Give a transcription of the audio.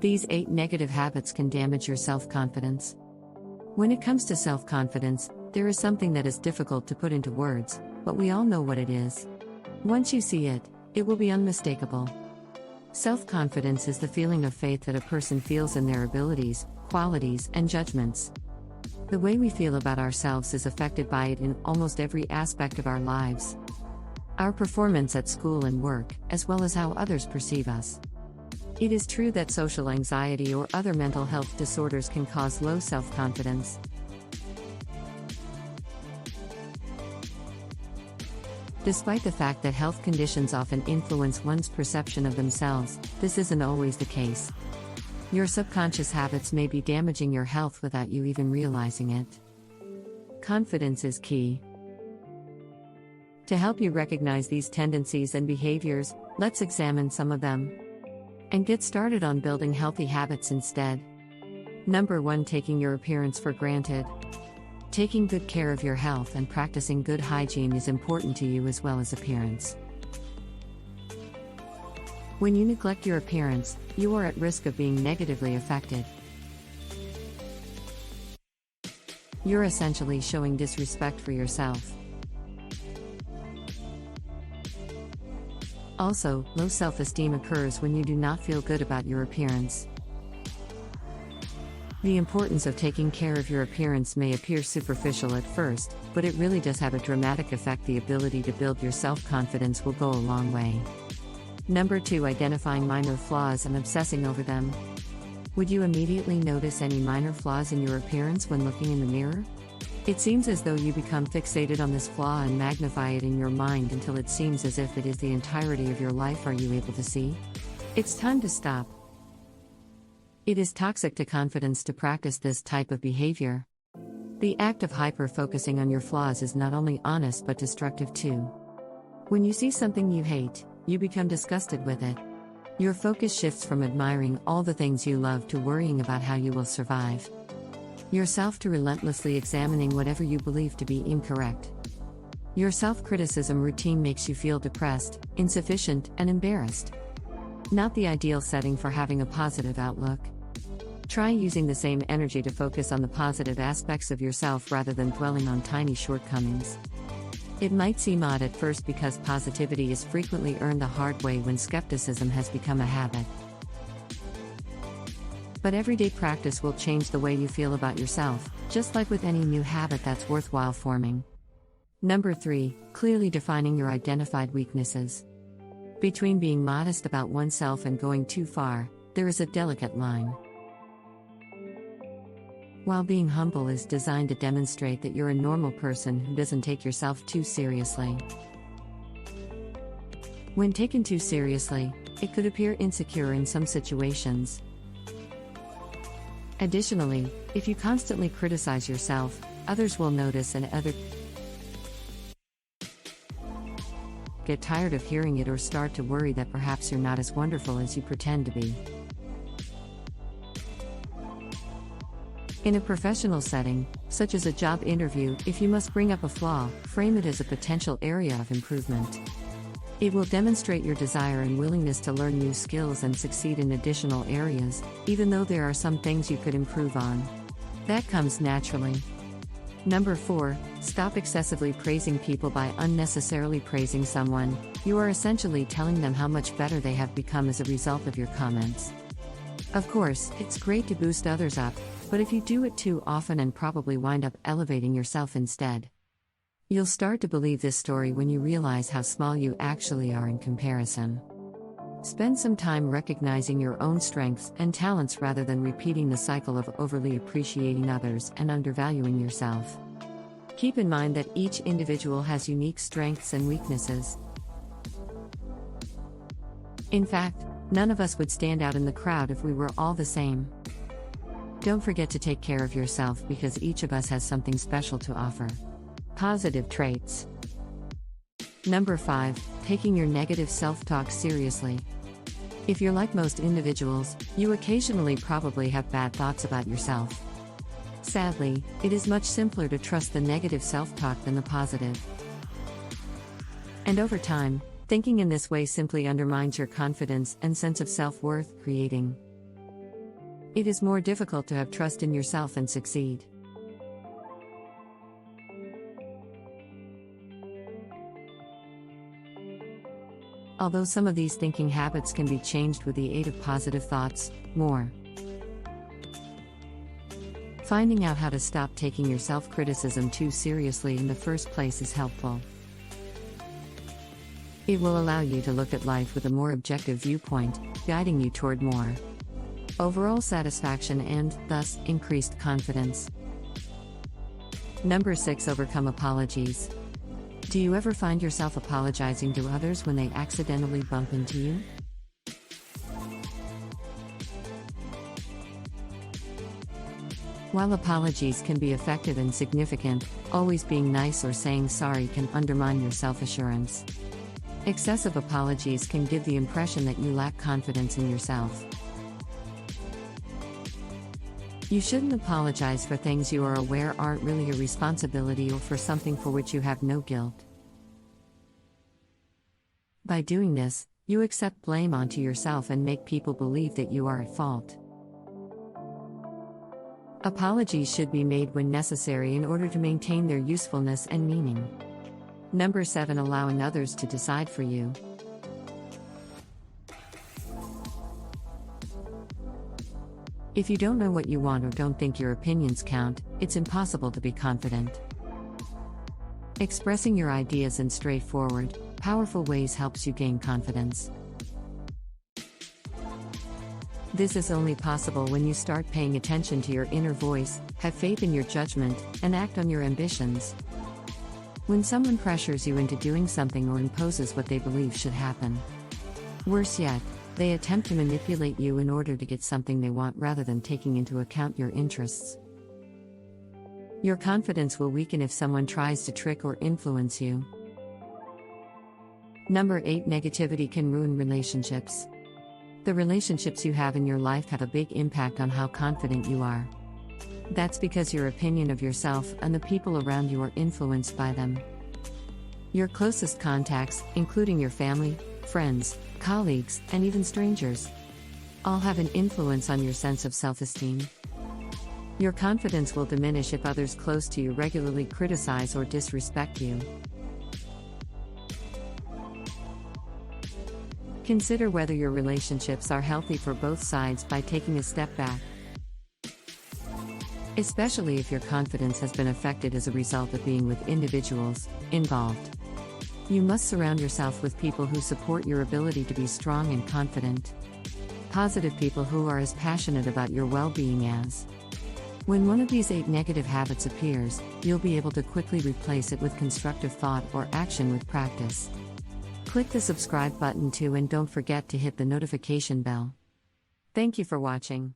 These 8 negative habits can damage your self-confidence. When it comes to self-confidence, there is something that is difficult to put into words, but we all know what it is. Once you see it, it will be unmistakable. Self-confidence is the feeling of faith that a person feels in their abilities, qualities, and judgments. The way we feel about ourselves is affected by it in almost every aspect of our lives. Our performance at school and work, as well as how others perceive us. It is true that social anxiety or other mental health disorders can cause low self-confidence. Despite the fact that health conditions often influence one's perception of themselves, this isn't always the case. Your subconscious habits may be damaging your health without you even realizing it. Confidence is key. To help you recognize these tendencies and behaviors, let's examine some of them. And get started on building healthy habits instead. Number 1. Taking your appearance for granted. Taking good care of your health and practicing good hygiene is important to you as well as appearance. When you neglect your appearance, you are at risk of being negatively affected. You're essentially showing disrespect for yourself. Also, low self-esteem occurs when you do not feel good about your appearance. The importance of taking care of your appearance may appear superficial at first, but it really does have a dramatic effect. The ability to build your self-confidence will go a long way. Number 2. Identifying minor flaws and obsessing over them. Would you immediately notice any minor flaws in your appearance when looking in the mirror? It seems as though you become fixated on this flaw and magnify it in your mind until it seems as if it is the entirety of your life. Are you able to see? It's time to stop. It is toxic to confidence to practice this type of behavior. The act of hyper-focusing on your flaws is not only honest but destructive too. When you see something you hate, you become disgusted with it. Your focus shifts from admiring all the things you love to worrying about how you will survive yourself, to relentlessly examining whatever you believe to be incorrect. Your self-criticism routine makes you feel depressed, insufficient, and embarrassed. Not the ideal setting for having a positive outlook. Try using the same energy to focus on the positive aspects of yourself rather than dwelling on tiny shortcomings. It might seem odd at first because positivity is frequently earned the hard way when skepticism has become a habit. But everyday practice will change the way you feel about yourself, just like with any new habit that's worthwhile forming. Number 3. Clearly defining your identified weaknesses. Between being modest about oneself and going too far, there is a delicate line. While being humble is designed to demonstrate that you're a normal person who doesn't take yourself too seriously. When taken too seriously, it could appear insecure in some situations. Additionally, if you constantly criticize yourself, others will notice and get tired of hearing it or start to worry that perhaps you're not as wonderful as you pretend to be. In a professional setting, such as a job interview, if you must bring up a flaw, frame it as a potential area of improvement. It will demonstrate your desire and willingness to learn new skills and succeed in additional areas, even though there are some things you could improve on. That comes naturally. Number 4. Stop excessively praising people. By unnecessarily praising someone, you are essentially telling them how much better they have become as a result of your comments. Of course, it's great to boost others up, but if you do it too often and probably wind up elevating yourself instead. You'll start to believe this story when you realize how small you actually are in comparison. Spend some time recognizing your own strengths and talents rather than repeating the cycle of overly appreciating others and undervaluing yourself. Keep in mind that each individual has unique strengths and weaknesses. In fact, none of us would stand out in the crowd if we were all the same. Don't forget to take care of yourself because each of us has something special to offer. Positive traits. Number 5. Taking your negative self-talk seriously. If you're like most individuals, you occasionally probably have bad thoughts about yourself. Sadly, it is much simpler to trust the negative self-talk than the positive. And over time, thinking in this way simply undermines your confidence and sense of self-worth, creating It is more difficult to have trust in yourself and succeed. Although some of these thinking habits can be changed with the aid of positive thoughts, more. Finding out how to stop taking your self-criticism too seriously in the first place is helpful. It will allow you to look at life with a more objective viewpoint, guiding you toward more overall satisfaction and, thus, increased confidence. Number 6. Overcome apologies. Do you ever find yourself apologizing to others when they accidentally bump into you? While apologies can be effective and significant, always being nice or saying sorry can undermine your self-assurance. Excessive apologies can give the impression that you lack confidence in yourself. You shouldn't apologize for things you are aware aren't really your responsibility or for something for which you have no guilt. By doing this, you accept blame onto yourself and make people believe that you are at fault. Apologies should be made when necessary in order to maintain their usefulness and meaning. Number 7. Allowing others to decide for you. If you don't know what you want or don't think your opinions count, it's impossible to be confident. Expressing your ideas in straightforward, powerful ways helps you gain confidence. This is only possible when you start paying attention to your inner voice, have faith in your judgment, and act on your ambitions. When someone pressures you into doing something or imposes what they believe should happen. Worse yet, they attempt to manipulate you in order to get something they want rather than taking into account your interests. Your confidence will weaken if someone tries to trick or influence you. Number 8. Negativity can ruin relationships. The relationships you have in your life have a big impact on how confident you are. That's because your opinion of yourself and the people around you are influenced by them. Your closest contacts, including your family, friends, colleagues, and even strangers, all have an influence on your sense of self-esteem. Your confidence will diminish if others close to you regularly criticize or disrespect you. Consider whether your relationships are healthy for both sides by taking a step back. Especially if your confidence has been affected as a result of being with individuals involved. You must surround yourself with people who support your ability to be strong and confident. Positive people who are as passionate about your well-being as. When one of these 8 negative habits appears, you'll be able to quickly replace it with constructive thought or action with practice. Click the subscribe button too and don't forget to hit the notification bell. Thank you for watching.